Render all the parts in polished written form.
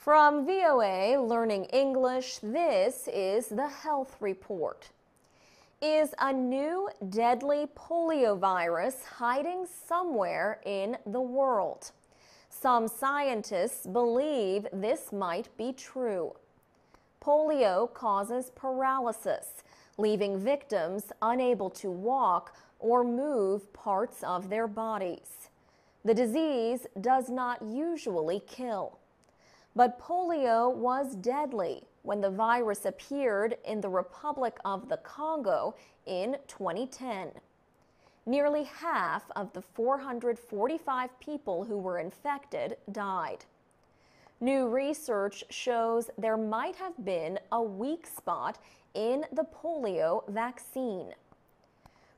From VOA Learning English, this is the Health Report. Is a new deadly polio virus hiding somewhere in the world? Some scientists believe this might be true. Polio causes paralysis, leaving victims unable to walk or move parts of their bodies. The disease does not usually kill. But polio was deadly when the virus appeared in the Republic of the Congo in 2010. Nearly half of the 445 people who were infected died. New research shows there might have been a weak spot in the polio vaccine.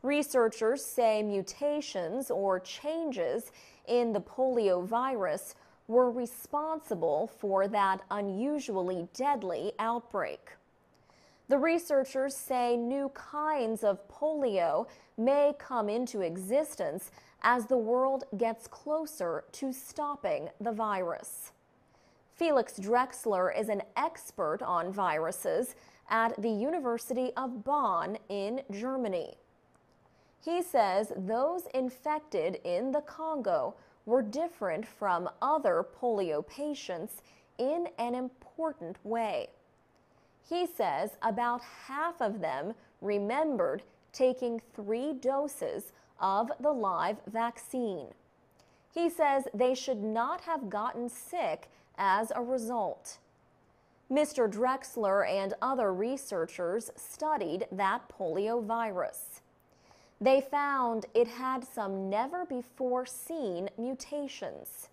Researchers say mutations or changes in the polio virus were responsible for that unusually deadly outbreak. The researchers say new kinds of polio may come into existence as the world gets closer to stopping the virus. Felix Drexler is an expert on viruses at the University of Bonn in Germany. He says those infected in the Congo were different from other polio patients in an important way. He says about half of them remembered taking 3 doses of the live vaccine. He says they should not have gotten sick as a result. Mr. Drexler and other researchers studied that polio virus. They found it had some never-before-seen mutations.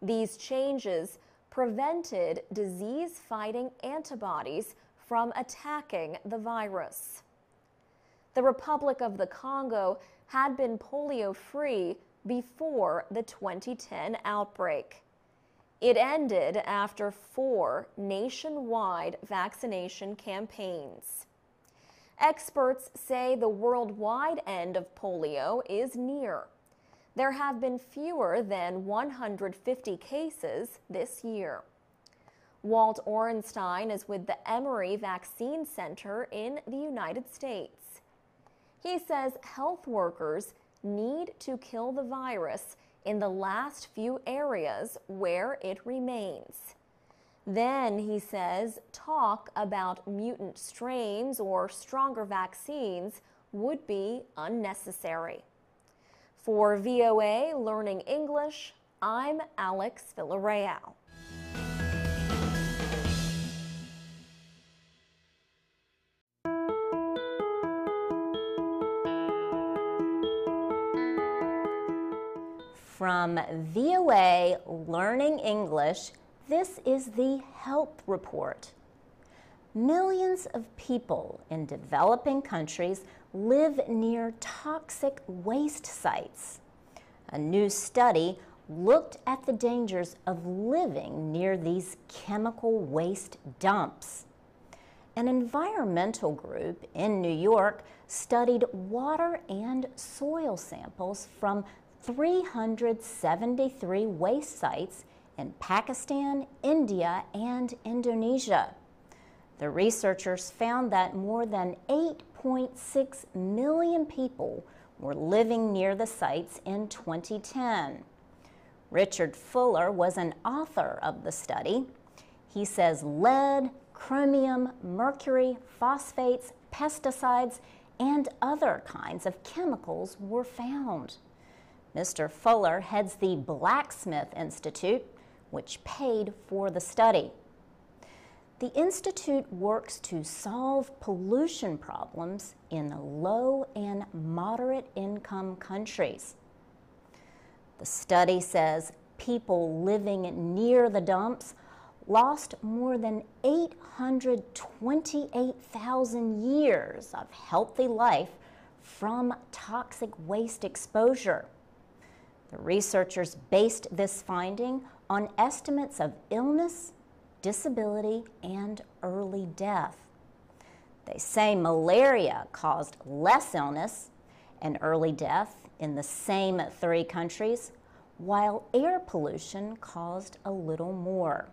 These changes prevented disease-fighting antibodies from attacking the virus. The Republic of the Congo had been polio-free before the 2010 outbreak. It ended after 4 nationwide vaccination campaigns. Experts say the worldwide end of polio is near. There have been fewer than 150 cases this year. Walt Orenstein is with the Emory Vaccine Center in the United States. He says health workers need to kill the virus in the last few areas where it remains. Then, he says, talk about mutant strains or stronger vaccines would be unnecessary. For VOA Learning English, I'm Alex Villarreal. From VOA Learning English, this is the Health Report. Millions of people in developing countries live near toxic waste sites. A new study looked at the dangers of living near these chemical waste dumps. An environmental group in New York studied water and soil samples from 373 waste sites in Pakistan, India, and Indonesia. The researchers found that more than 8.6 million people were living near the sites in 2010. Richard Fuller was an author of the study. He says lead, chromium, mercury, phosphates, pesticides, and other kinds of chemicals were found. Mr. Fuller heads the Blacksmith Institute, which paid for the study. The Institute works to solve pollution problems in low and moderate income countries. The study says people living near the dumps lost more than 828,000 years of healthy life from toxic waste exposure. The researchers based this finding on estimates of illness, disability, and early death. They say malaria caused less illness and early death in the same 3 countries, while air pollution caused a little more.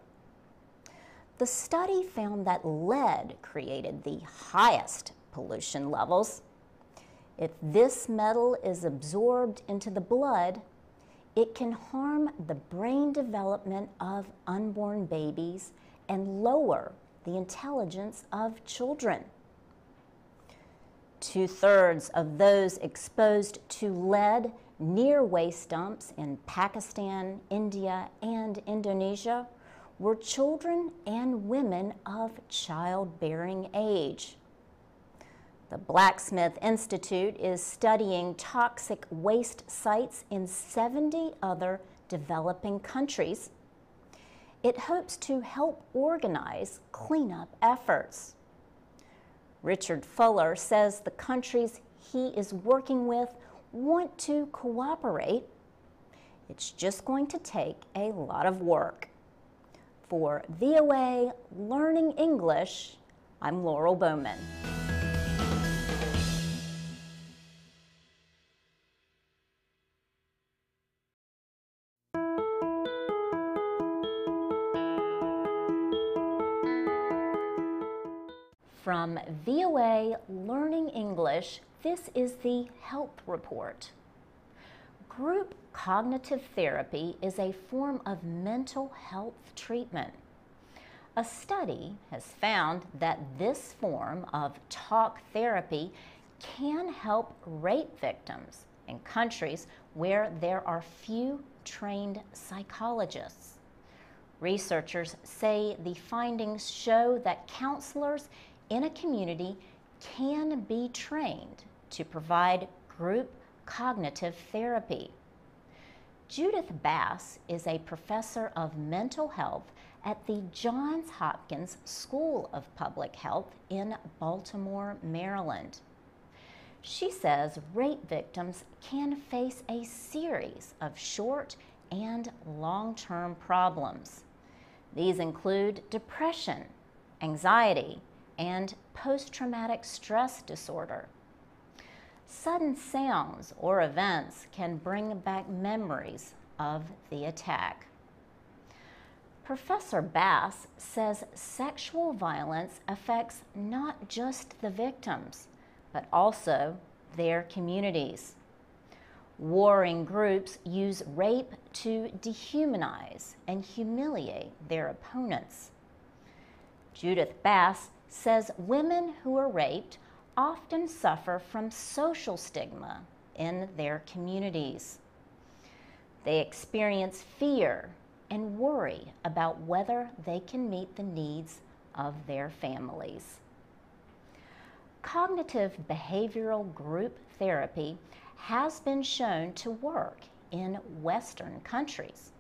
The study found that lead created the highest pollution levels. If this metal is absorbed into the blood, it can harm the brain development of unborn babies and lower the intelligence of children. 2/3 of those exposed to lead near waste dumps in Pakistan, India, and Indonesia were children and women of childbearing age. The Blacksmith Institute is studying toxic waste sites in 70 other developing countries. It hopes to help organize cleanup efforts. Richard Fuller says the countries he is working with want to cooperate. It's just going to take a lot of work. For VOA Learning English, I'm Laurel Bowman. From VOA Learning English, this is the Health Report. Group cognitive therapy is a form of mental health treatment. A study has found that this form of talk therapy can help rape victims in countries where there are few trained psychologists. Researchers say the findings show that counselors in a community can be trained to provide group cognitive therapy. Judith Bass is a professor of mental health at the Johns Hopkins School of Public Health in Baltimore, Maryland. She says rape victims can face a series of short and long-term problems. These include depression, anxiety, and post-traumatic stress disorder. Sudden sounds or events can bring back memories of the attack. Professor Bass says sexual violence affects not just the victims, but also their communities. Warring groups use rape to dehumanize and humiliate their opponents. Judith Bass says women who are raped often suffer from social stigma in their communities. They experience fear and worry about whether they can meet the needs of their families. Cognitive behavioral group therapy has been shown to work in Western countries.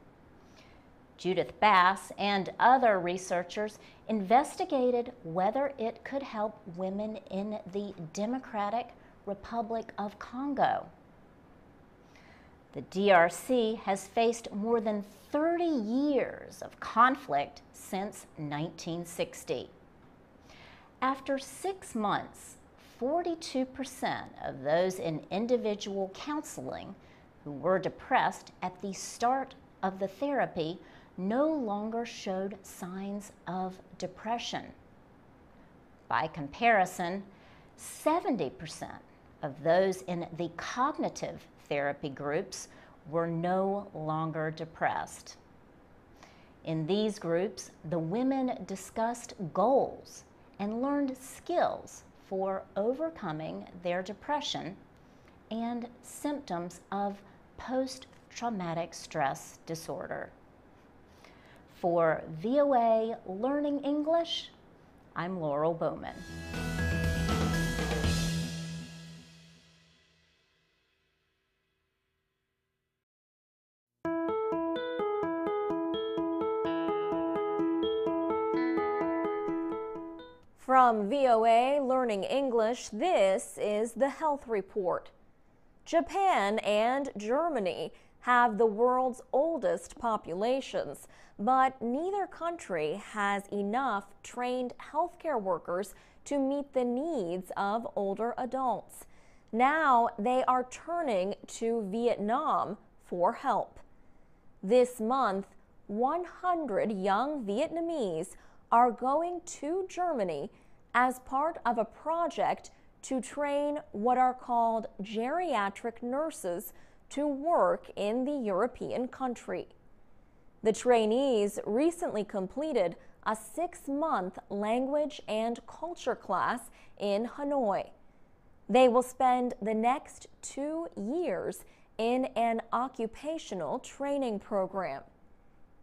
Judith Bass and other researchers investigated whether it could help women in the Democratic Republic of Congo. The DRC has faced more than 30 years of conflict since 1960. After 6 months, 42% of those in individual counseling who were depressed at the start of the therapy no longer showed signs of depression. By comparison, 70% of those in the cognitive therapy groups were no longer depressed. In these groups, the women discussed goals and learned skills for overcoming their depression and symptoms of post-traumatic stress disorder. For VOA Learning English, I'm Laurel Bowman. From VOA Learning English, this is the Health Report. Japan and Germany have the world's oldest populations, but neither country has enough trained healthcare workers to meet the needs of older adults. Now they are turning to Vietnam for help. This month, 100 young Vietnamese are going to Germany as part of a project to train what are called geriatric nurses to work in the European country. The trainees recently completed a 6-month language and culture class in Hanoi. They will spend the next 2 years in an occupational training program.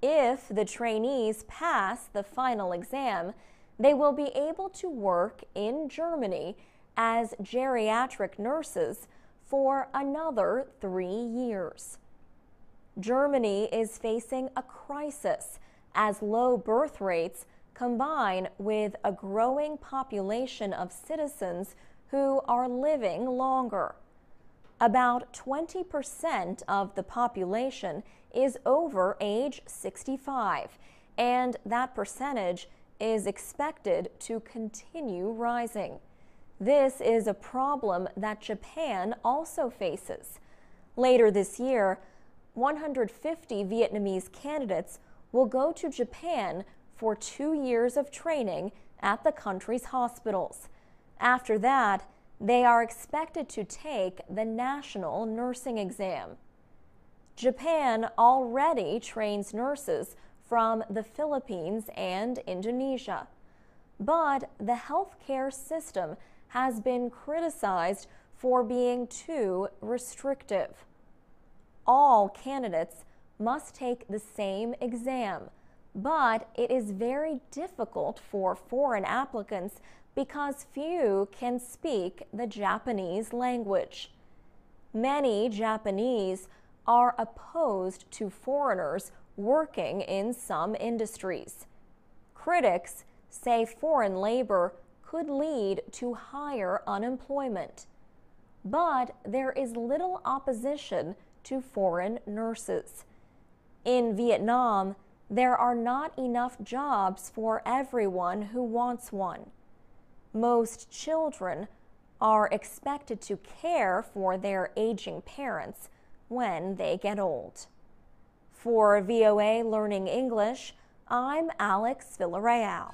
If the trainees pass the final exam, they will be able to work in Germany as geriatric nurses for another 3 years. Germany is facing a crisis as low birth rates combine with a growing population of citizens who are living longer. About 20% of the population is over age 65, and that percentage is expected to continue rising. This is a problem that Japan also faces. Later this year, 150 Vietnamese candidates will go to Japan for 2 years of training at the country's hospitals. After that, they are expected to take the national nursing exam. Japan already trains nurses from the Philippines and Indonesia, but the healthcare system has been criticized for being too restrictive. All candidates must take the same exam, but it is very difficult for foreign applicants because few can speak the Japanese language. Many Japanese are opposed to foreigners working in some industries. Critics say foreign labor could lead to higher unemployment. But there is little opposition to foreign nurses. In Vietnam, there are not enough jobs for everyone who wants one. Most children are expected to care for their aging parents when they get old. For VOA Learning English, I'm Alex Villarreal.